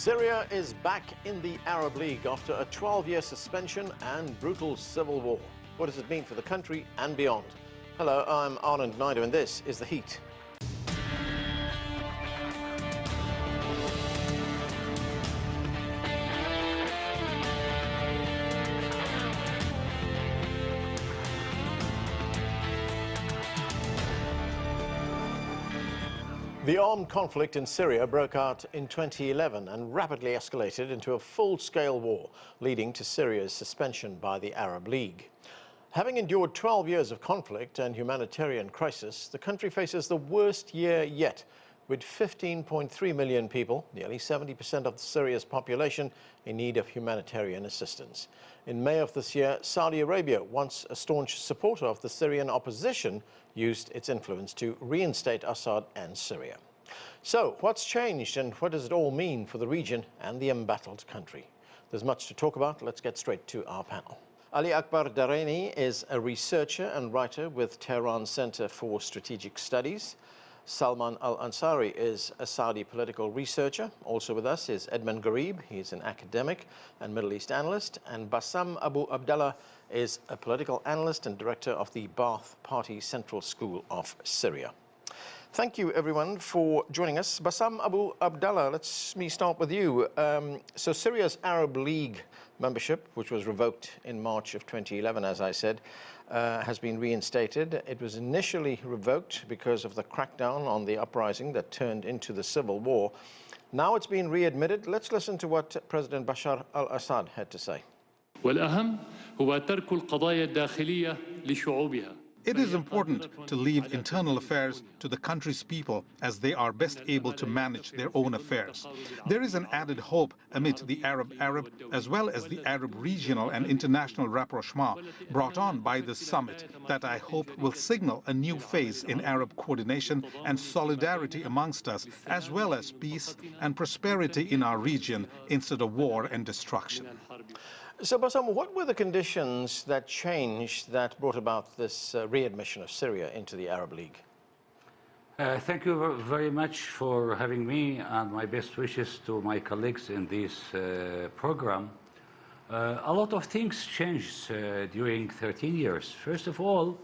Syria is back in the Arab League after a 12-year suspension and brutal civil war. What does it mean for the country and beyond? Hello, I'm Anand Naidu and this is The Heat. The armed conflict in Syria broke out in 2011 and rapidly escalated into a full-scale war, leading to Syria's suspension by the Arab League. Having endured 12 years of conflict and humanitarian crisis, the country faces the worst year yet, with 15.3 million people, nearly 70% of Syria's population, in need of humanitarian assistance. In May of this year, Saudi Arabia, once a staunch supporter of the Syrian opposition, used its influence to reinstate Assad and Syria. So, what's changed and what does it all mean for the region and the embattled country? There's much to talk about. Let's get straight to our panel. Ali Akbar Dareini is a researcher and writer with Tehran Center for Strategic Studies. Salman Al-Ansari is a Saudi political researcher. Also with us is Edmund Gharib. He's an academic and Middle East analyst. And Bassam Abu Abdallah is a political analyst and director of the Ba'ath Party Central School of Syria. Thank you, everyone, for joining us. Bassam Abu Abdallah, let me start with you. So Syria's Arab League membership, which was revoked in March of 2011, as I said, has been reinstated. It was initially revoked because of the crackdown on the uprising that turned into the civil war. Now it's been readmitted. Let's listen to what President Bashar al-Assad had to say. والأهم هو ترك القضايا الداخلية لشعوبها. It is important to leave internal affairs to the country's people as they are best able to manage their own affairs. There is an added hope amid the Arab as well as the Arab regional and international rapprochement brought on by this summit that I hope will signal a new phase in Arab coordination and solidarity amongst us, as well as peace and prosperity in our region instead of war and destruction. So, Bassam, what were the conditions that changed that brought about this readmission of Syria into the Arab League? Thank you very much for having me, and my best wishes to my colleagues in this program. A lot of things changed during 13 years. First of all,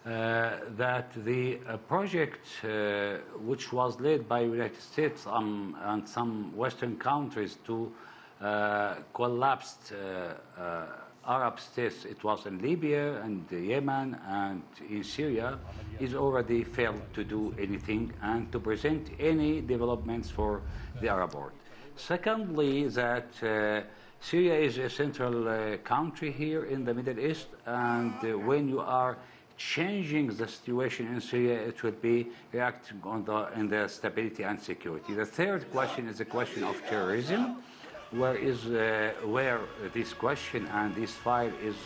that the project which was led by the United States and some Western countries to collapsed Arab states, it was in Libya and Yemen and in Syria, is already failed to do anything and to present any developments for the Arab world. Secondly, that Syria is a central country here in the Middle East, and when you are changing the situation in Syria, it would be reacting on the stability and security. The third question is the question of terrorism. Where this question and this file is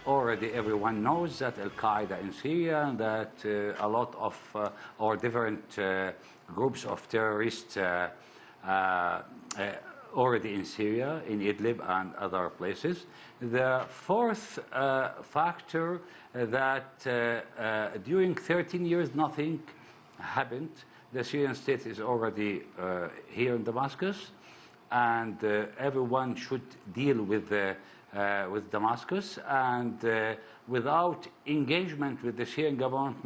already everyone knows that Al-Qaeda in Syria and that a lot of or different groups of terrorists already in Syria, in Idlib and other places. The fourth factor that during 13 years nothing happened. The Syrian state is already here in Damascus, and everyone should deal with Damascus, and without engagement with the Syrian government,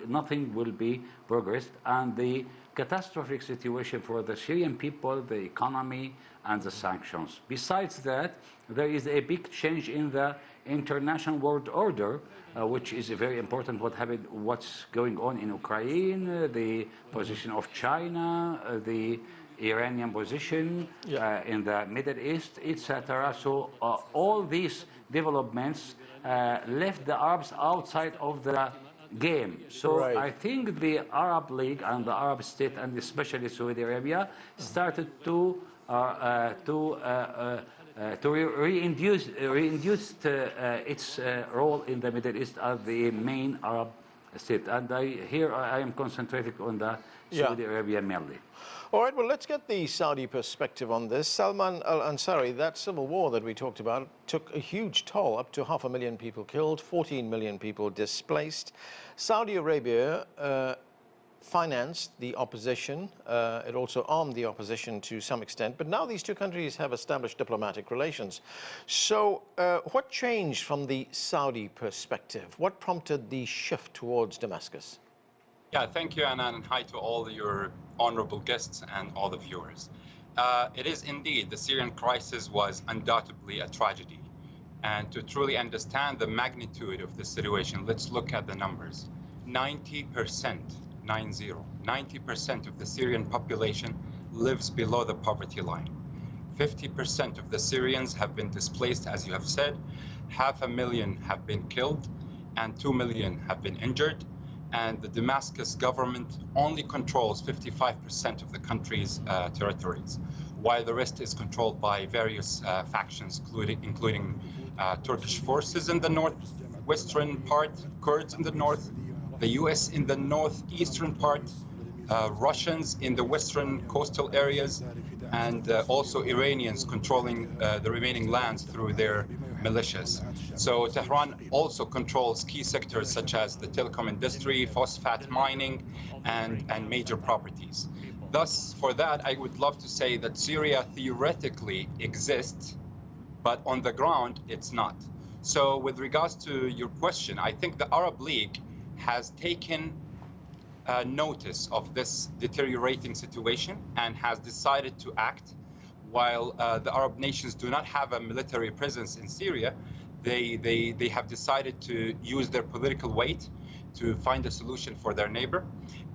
nothing will be progressed, and the catastrophic situation for the Syrian people, the economy, and the sanctions. Besides that, there is a big change in the international world order, which is very important. What's going on in Ukraine, the position of China, the Iranian position in the Middle East, etc. So all these developments left the Arabs outside of the game. So right. I think the Arab League and the Arab state, and especially Saudi Arabia, started to reintroduce its role in the Middle East as the main Arab state. And here I am concentrating on the Saudi Arabia mainly. All right, well, let's get the Saudi perspective on this. Salman Al-Ansari, that civil war that we talked about took a huge toll, up to 500,000 people killed, 14 million people displaced. Saudi Arabia financed the opposition. It also armed the opposition to some extent. But now these two countries have established diplomatic relations. So what changed from the Saudi perspective? What prompted the shift towards Damascus? Yeah, thank you, Anand, and hi to all your honorable guests and all the viewers. It is indeed, the Syrian crisis was undoubtedly a tragedy. And to truly understand the magnitude of the situation, let's look at the numbers. 90% of the Syrian population lives below the poverty line. 50% of the Syrians have been displaced, as you have said. 500,000 have been killed and 2 million have been injured. And the Damascus government only controls 55% of the country's territories, while the rest is controlled by various factions, including Turkish forces in the northwestern part, Kurds in the north, the US in the northeastern part, Russians in the western coastal areas, and also Iranians controlling the remaining lands through their militias. So Tehran also controls key sectors such as the telecom industry, phosphate mining, and major properties. Thus, for that, I would love to say that Syria theoretically exists, but on the ground, it's not. So with regards to your question, I think the Arab League has taken notice of this deteriorating situation and has decided to act. While the Arab nations do not have a military presence in Syria, they have decided to use their political weight to find a solution for their neighbor.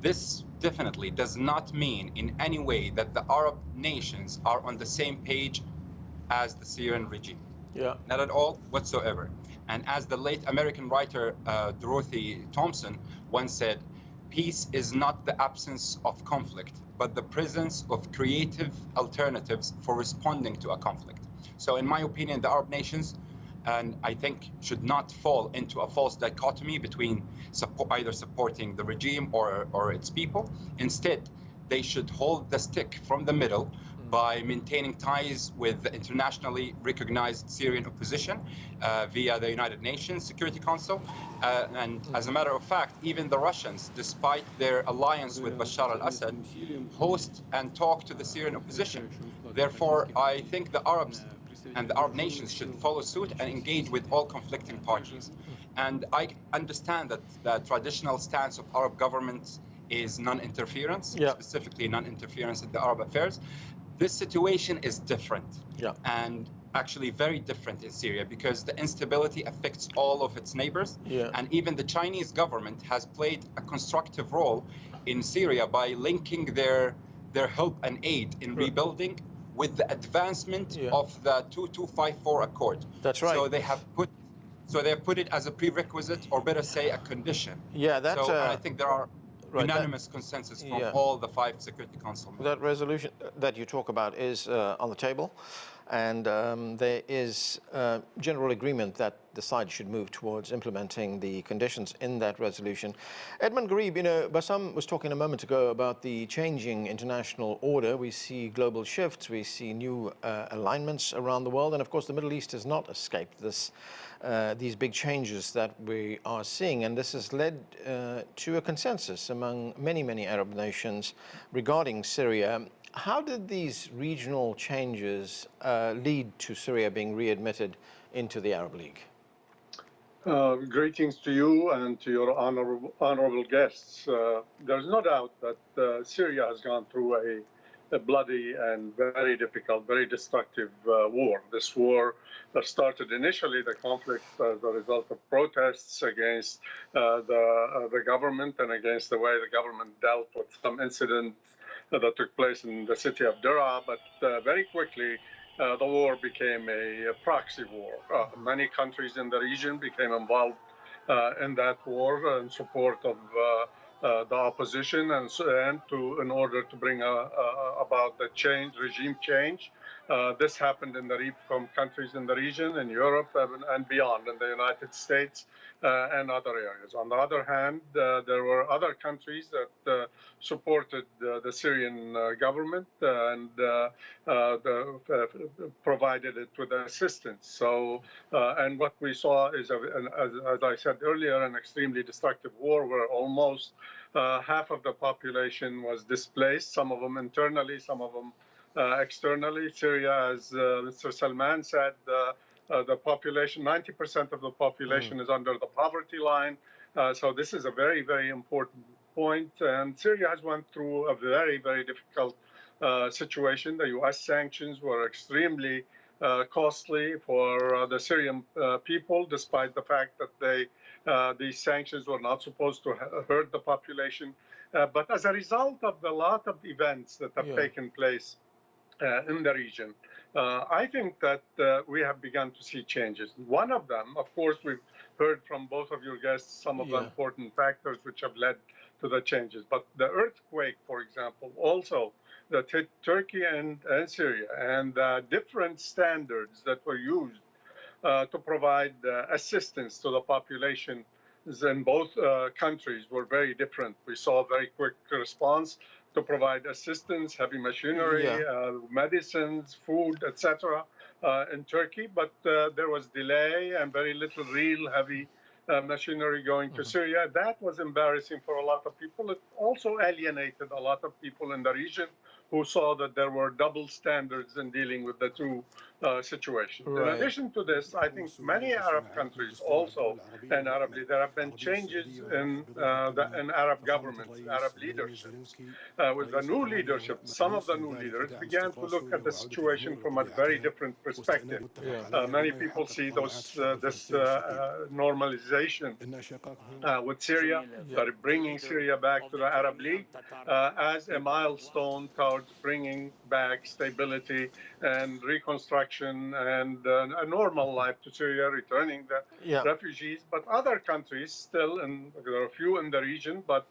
This definitely does not mean in any way that the Arab nations are on the same page as the Syrian regime. Yeah. Not at all whatsoever. And as the late American writer Dorothy Thompson once said, peace is not the absence of conflict, but the presence of creative alternatives for responding to a conflict. So in my opinion, the Arab nations, and I think, should not fall into a false dichotomy between either supporting the regime or its people. Instead, they should hold the stick from the middle by maintaining ties with the internationally recognized Syrian opposition via the United Nations Security Council. And as a matter of fact, even the Russians, despite their alliance with Bashar al-Assad, host and talk to the Syrian opposition. Therefore, I think the Arabs and the Arab nations should follow suit and engage with all conflicting parties. And I understand that the traditional stance of Arab governments is non-interference, specifically non-interference in the Arab affairs. This situation is different, and actually very different in Syria, because the instability affects all of its neighbors. And even the Chinese government has played a constructive role in Syria by linking their help and aid in rebuilding with the advancement of the 2254 Accord. That's right. So they have put it as a prerequisite, or better say, a condition. Yeah, that's. So I think there are unanimous consensus from all the 5 Security Council members. That resolution that you talk about is on the table, and there is general agreement that the side should move towards implementing the conditions in that resolution. Edmund Garib, you know, Bassam was talking a moment ago about the changing international order. We see global shifts, we see new alignments around the world, and of course the Middle East has not escaped this. These big changes that we are seeing, and this has led to a consensus among many Arab nations regarding Syria. How did these regional changes lead to Syria being readmitted into the Arab League? Greetings to you and to your honorable guests. There's no doubt that Syria has gone through a bloody and very difficult, very destructive war. This war started initially, the conflict, as a result of protests against the government and against the way the government dealt with some incidents that took place in the city of Daraa. But very quickly, the war became a proxy war. Many countries in the region became involved in that war in support of the opposition, and in order to bring about the regime change. This happened in from countries in the region, in Europe and beyond, in the United States and other areas. On the other hand, there were other countries that supported the Syrian government and provided it with assistance. So, and what we saw is, as I said earlier, an extremely destructive war where almost half of the population was displaced, some of them internally, some of them externally. Syria, as Mr. Salman said, the population, 90% of the population is under the poverty line. So this is a very, very important point. And Syria has went through a very, very difficult situation. The U.S. sanctions were extremely costly for the Syrian people, despite the fact that these sanctions were not supposed to hurt the population. But as a result of a lot of events that have taken place in the region, I think that we have begun to see changes. One of them, of course, we've heard from both of your guests some of the important factors which have led to the changes. But the earthquake, for example, also that hit Turkey and Syria, and different standards that were used to provide assistance to the population in both countries were very different. We saw a very quick response to provide assistance, heavy machinery, medicines, food, etc. In Turkey, but there was delay and very little real heavy machinery going to Syria. That was embarrassing for a lot of people. It also alienated a lot of people in the region who saw that there were double standards in dealing with the two situations. In addition to this, I think many Arab countries also, and there have been changes in Arab governments, Arab leaderships. With the new leadership, some of the new leaders began to look at the situation from a very different perspective. Many people see this normalization with Syria, bringing Syria back to the Arab League as a milestone towards bringing back stability and reconstruction and a normal life to Syria, returning the refugees. But other countries still, and there are a few in the region, but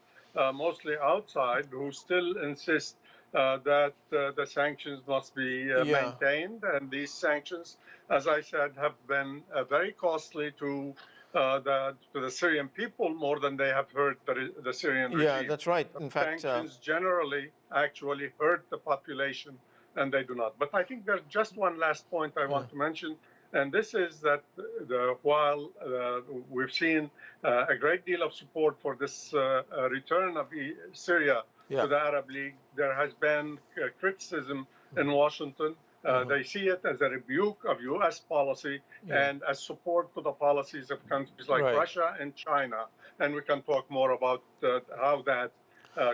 mostly outside, who still insist that the sanctions must be maintained. And these sanctions, as I said, have been very costly to the Syrian people more than they have hurt the Syrian regime. Yeah, that's right. In fact, sanctions generally actually hurt the population, and they do not. But I think there's just one last point I want to mention, and this is that while we've seen a great deal of support for this return of Syria to the Arab League, there has been criticism in Washington. They see it as a rebuke of U.S. policy and as support to the policies of countries like Russia and China. And we can talk more about how that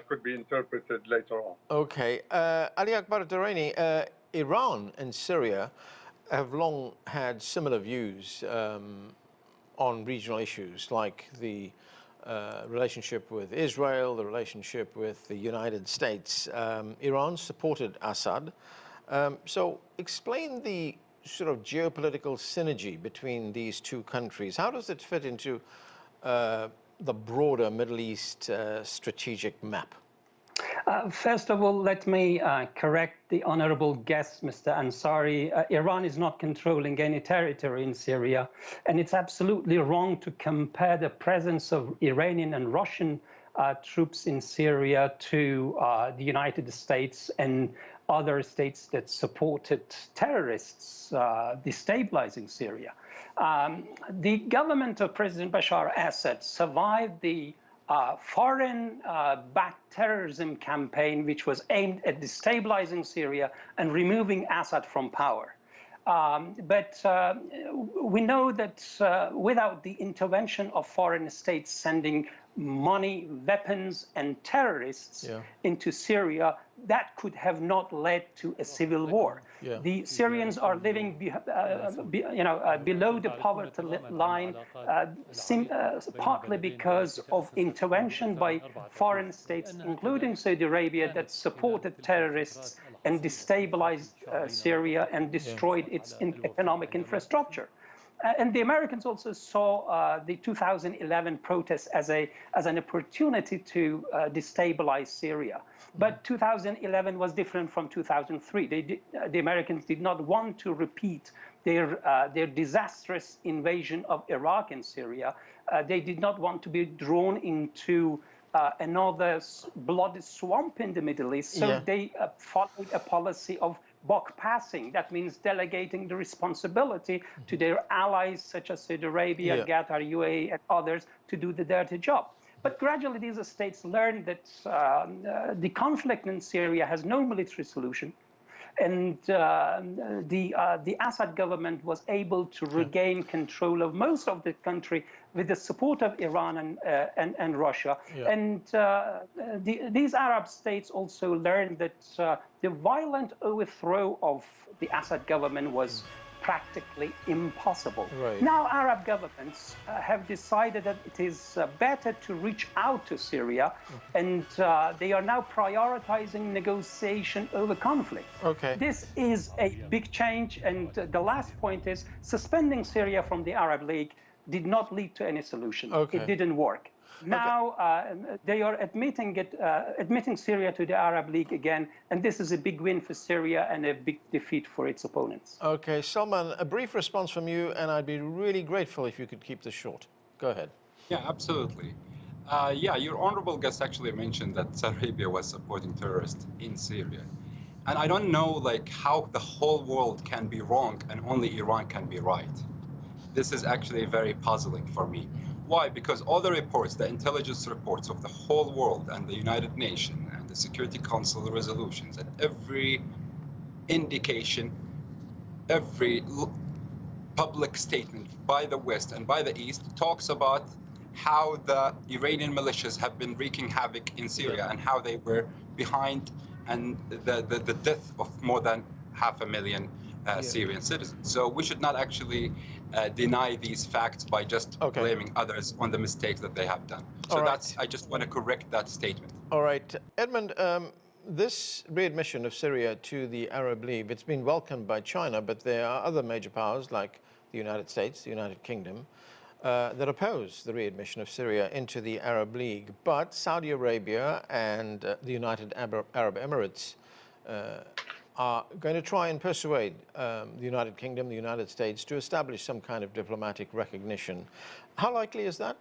could be interpreted later on. Okay. Ali Akbar Dareini, Iran and Syria have long had similar views on regional issues like the relationship with Israel, the relationship with the United States. Iran supported Assad. So explain the sort of geopolitical synergy between these two countries. How does it fit into the broader Middle East strategic map? First of all, let me correct the honorable guest, Mr. Ansari. Iran is not controlling any territory in Syria, and it's absolutely wrong to compare the presence of Iranian and Russian troops in Syria to the United States and other states that supported terrorists destabilizing Syria. The government of President Bashar Assad survived the foreign-backed terrorism campaign, which was aimed at destabilizing Syria and removing Assad from power. But we know that without the intervention of foreign states sending money, weapons, and terrorists into Syria, that could have not led to a civil war. The Syrians are living below the poverty line, partly because of intervention by foreign states, including Saudi Arabia, that supported terrorists and destabilized Syria and destroyed its economic infrastructure. And the Americans also saw the 2011 protests as an opportunity to destabilize Syria. But 2011 was different from 2003. The Americans did not want to repeat their disastrous invasion of Iraq and Syria. They did not want to be drawn into another bloody swamp in the Middle East. So they followed a policy of buck passing. That means delegating the responsibility to their allies, such as Saudi Arabia, Qatar, UAE, and others, to do the dirty job. But gradually, these states learned that the conflict in Syria has no military solution. And the Assad government was able to regain control of most of the country with the support of Iran and Russia. And these Arab states also learned that the violent overthrow of the Assad government was practically impossible. Now Arab governments have decided that it is better to reach out to Syria, and they are now prioritizing negotiation over conflict. This is a big change, and the last point is suspending Syria from the Arab League did not lead to any solution. It didn't work. Now they are admitting Syria to the Arab League again, and this is a big win for Syria and a big defeat for its opponents. Okay, Salman, a brief response from you, and I'd be really grateful if you could keep this short. Go ahead. Yeah, absolutely. Your honorable guest actually mentioned that Saudi Arabia was supporting terrorists in Syria. And I don't know how the whole world can be wrong and only Iran can be right. This is actually very puzzling for me. Why? Because all the reports, the intelligence reports of the whole world and the United Nations and the Security Council resolutions and every indication, every public statement by the West and by the East talks about how the Iranian militias have been wreaking havoc in Syria and how they were behind and the death of more than 500,000 Syrian citizens. So we should not actually deny these facts by just blaming others on the mistakes that they have done. So I just want to correct that statement. All right. Edmund, this readmission of Syria to the Arab League, it's been welcomed by China, but there are other major powers like the United States, the United Kingdom, that oppose the readmission of Syria into the Arab League. But Saudi Arabia and the United Arab Emirates are going to try and persuade the United Kingdom, the United States, to establish some kind of diplomatic recognition. How likely is that?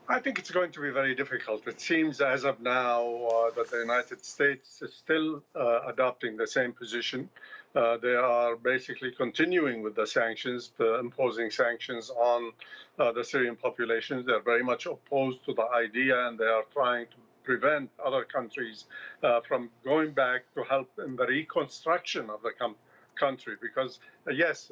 I think it's going to be very difficult. It seems as of now that the United States is still adopting the same position. They are basically continuing with the sanctions, imposing sanctions on the Syrian populations. They're very much opposed to the idea, and they are trying to prevent other countries from going back to help in the reconstruction of the country. Because yes,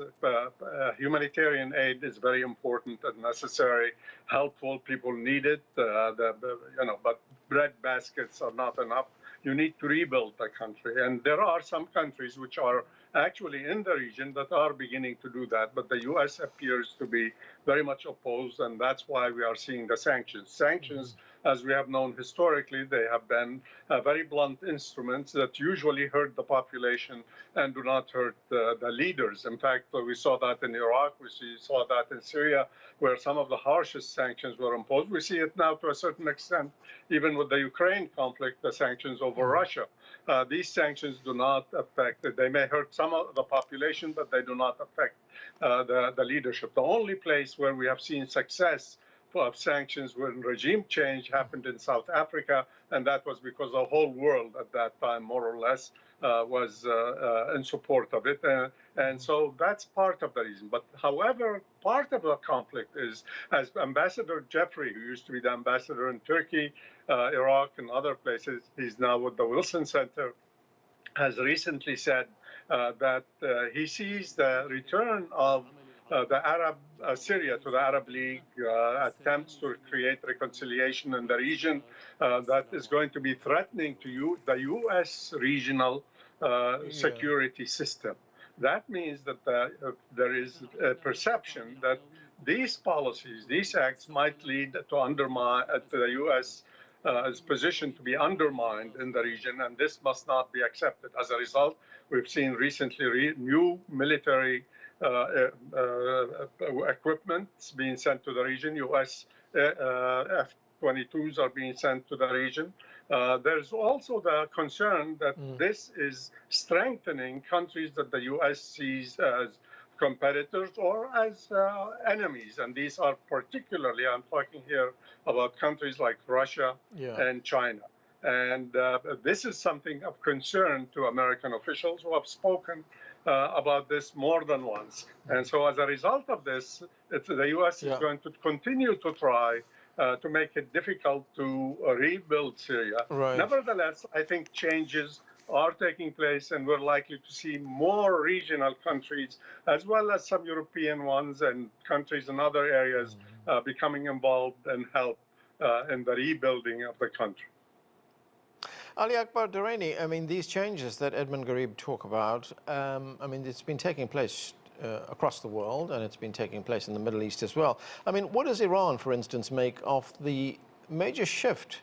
humanitarian aid is very important and necessary, helpful. People need it, but bread baskets are not enough. You need to rebuild the country, and there are some countries which are actually in the region that are beginning to do that, but the U.S. appears to be very much opposed, and that's why we are seeing the sanctions. Sanctions, as we have known historically, they have been very blunt instruments that usually hurt the population and do not hurt the leaders. In fact, we saw that in Iraq, we saw that in Syria, where some of the harshest sanctions were imposed. We see it now to a certain extent, even with the Ukraine conflict, the sanctions over Russia. These sanctions do not affect, they may hurt some of the population, but they do not affect the leadership. The only place where we have seen success of sanctions when regime change happened in South Africa, and that was because the whole world at that time, more or less, was in support of it. And so that's part of the reason. But however, part of the conflict is, as Ambassador Jeffrey, who used to be the ambassador in Turkey, Iraq, and other places, he's now with the Wilson Center, has recently said that he sees the return of the Arab Syria to the Arab League, attempts to create reconciliation in the region that is going to be threatening to the U.S. regional security system. That means that there is a perception that these policies, these acts might lead to undermine the U.S. Position to be undermined in the region, and this must not be accepted. As a result, we've seen recently new military equipment being sent to the region. U.S. F-22s are being sent to the region. There's also the concern that this is strengthening countries that the U.S. sees as competitors or as enemies. And these are particularly, I'm talking here about countries like Russia and China. And this is something of concern to American officials who have spoken about this more than once. And so as a result of this, the U.S. is going to continue to try to make it difficult to rebuild Syria. Nevertheless, I think changes are taking place, and we're likely to see more regional countries, as well as some European ones and countries in other areas becoming involved and help in the rebuilding of the country. Ali Akbar Dareini, I mean, these changes that Edmund Garib talk about, I mean, it's been taking place across the world, and it's been taking place in the Middle East as well. I mean, what does Iran, for instance, make of the major shift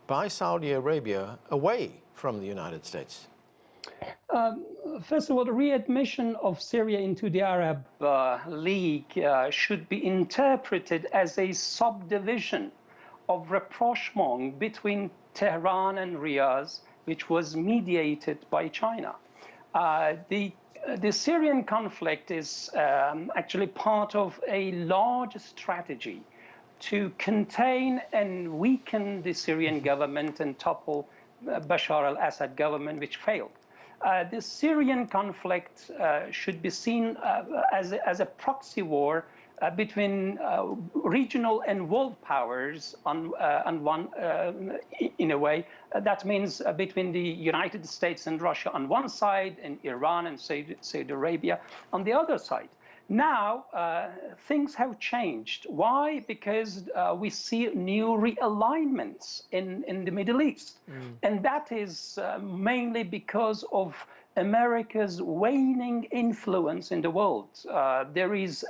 by Saudi Arabia away from the United States? First of all, the readmission of Syria into the Arab League should be interpreted as a subdivision of rapprochement between Tehran and Riyadh, which was mediated by China. The Syrian conflict is actually part of a large strategy to contain and weaken the Syrian government and topple Bashar al-Assad government, which failed. The Syrian conflict should be seen as a proxy war between regional and world powers in a way. That means between the United States and Russia on one side, and Iran and Saudi Arabia on the other side. Now, things have changed. Why? Because we see new realignments in the Middle East. And that is mainly because of America's waning influence in the world. There is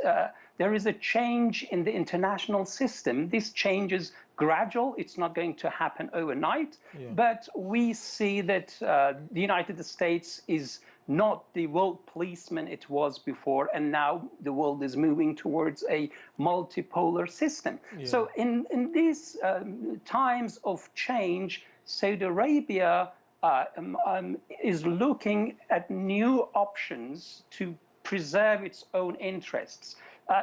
a change in the international system. This change is gradual. It's not going to happen overnight. But we see that the United States is not the world policeman it was before, and now the world is moving towards a multipolar system. So in these times of change, Saudi Arabia is looking at new options to preserve its own interests.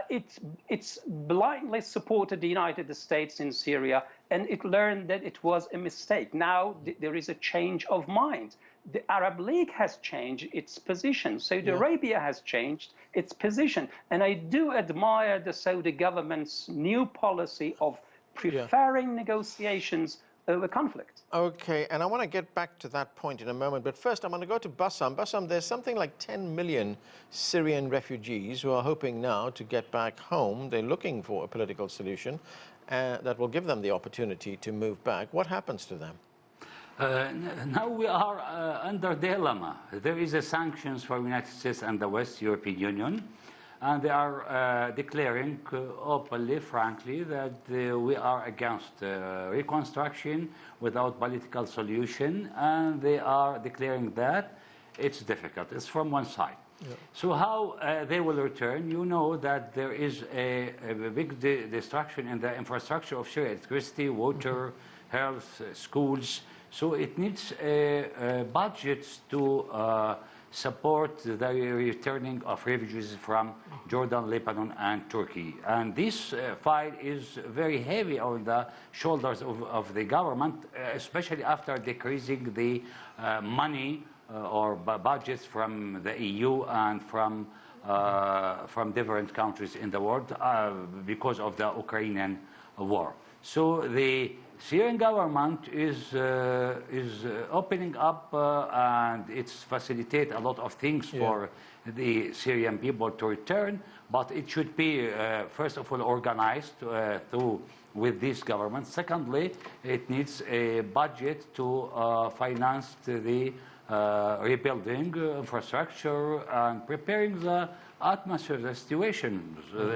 It's blindly supported the United States in Syria, and it learned that it was a mistake. Now there is a change of mind. The Arab League has changed its position. Saudi Arabia has changed its position. And I do admire the Saudi government's new policy of preferring negotiations over conflict. Okay, and I want to get back to that point in a moment, but first I'm going to go to Bassam. Bassam, there's something like 10 million Syrian refugees who are hoping now to get back home. They're looking for a political solution that will give them the opportunity to move back. What happens to them? Now we are under dilemma. There is a sanctions for the United States and the West European Union, and they are declaring openly, frankly, that we are against reconstruction without political solution, and they are declaring that it's difficult. It's from one side. So how they will return? You know that there is a big destruction in the infrastructure of Syria: electricity, water, health, schools. So it needs budgets to support the returning of refugees from Jordan, Lebanon, and Turkey. And this fight is very heavy on the shoulders of the government, especially after decreasing the money or budgets from the EU and from different countries in the world because of the Ukrainian war. So the Syrian government is opening up and it's facilitate a lot of things for the Syrian people to return, but it should be first of all organized with this government. Secondly, it needs a budget to finance the rebuilding infrastructure and preparing the atmosphere, the situation.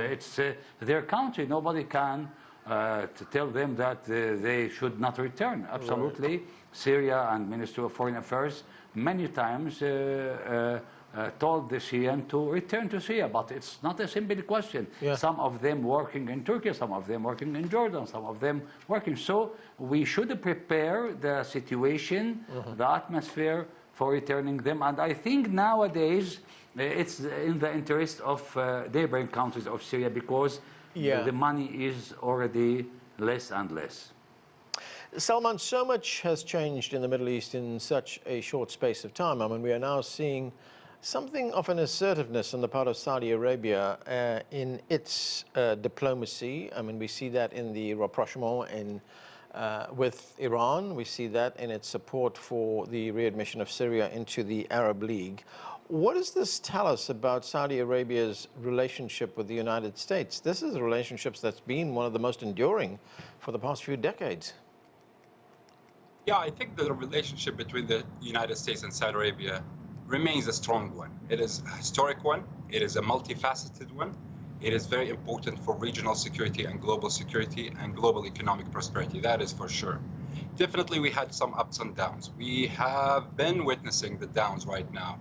It's their country. Nobody can to tell them that they should not return. Absolutely. Syria and Ministry of Foreign Affairs many times told the Syrian to return to Syria, but it's not a simple question. Yeah. Some of them working in Turkey, some of them working in Jordan, some of them working. So we should prepare the situation, the atmosphere for returning them. And I think nowadays it's in the interest of neighboring countries of Syria, because the money is already less and less. Salman, so much has changed in the Middle East in such a short space of time. I mean, we are now seeing something of an assertiveness on the part of Saudi Arabia in its diplomacy. I mean, we see that in the rapprochement with Iran. We see that in its support for the readmission of Syria into the Arab League. What does this tell us about Saudi Arabia's relationship with the United States? This is a relationship that's been one of the most enduring for the past few decades. Yeah, I think the relationship between the United States and Saudi Arabia remains a strong one. It is a historic one. It is a multifaceted one. It is very important for regional security and global economic prosperity. That is for sure. Definitely, we had some ups and downs. We have been witnessing the downs right now,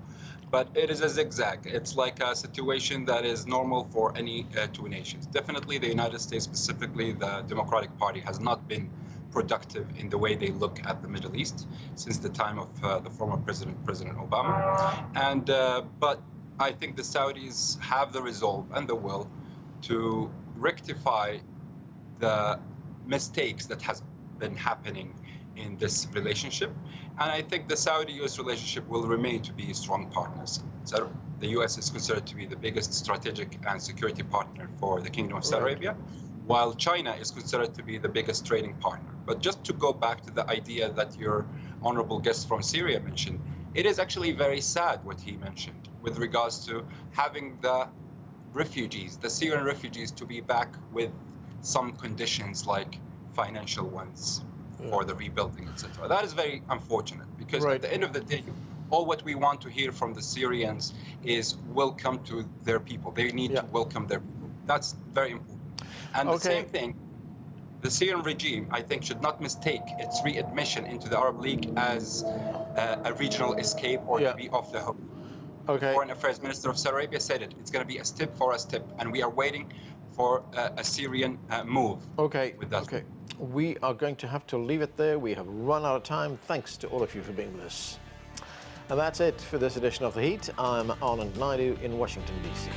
but it is a zigzag. It's like a situation that is normal for any two nations. Definitely, the United States, specifically the Democratic Party, has not been productive in the way they look at the Middle East since the time of the former President Obama. And but I think the Saudis have the resolve and the will to rectify the mistakes that has been happening in this relationship. And I think the Saudi-US relationship will remain to be strong partners. So the US is considered to be the biggest strategic and security partner for the Kingdom of Saudi Arabia, while China is considered to be the biggest trading partner. But just to go back to the idea that your honorable guest from Syria mentioned, it is actually very sad what he mentioned with regards to having the refugees, the Syrian refugees, to be back with some conditions like financial ones for the rebuilding, etc. That is very unfortunate, because at the end of the day, all what we want to hear from the Syrians is welcome to their people. They need to welcome their people. That's very important. And the same thing, the Syrian regime, I think, should not mistake its readmission into the Arab League as a regional escape or to be off the hook. Foreign Affairs Minister of Saudi Arabia said it. It's going to be a step for a step, and we are waiting for a Syrian move. With that. We are going to have to leave it there. We have run out of time. Thanks to all of you for being with us. And that's it for this edition of The Heat. I'm Anand Naidu in Washington, D.C.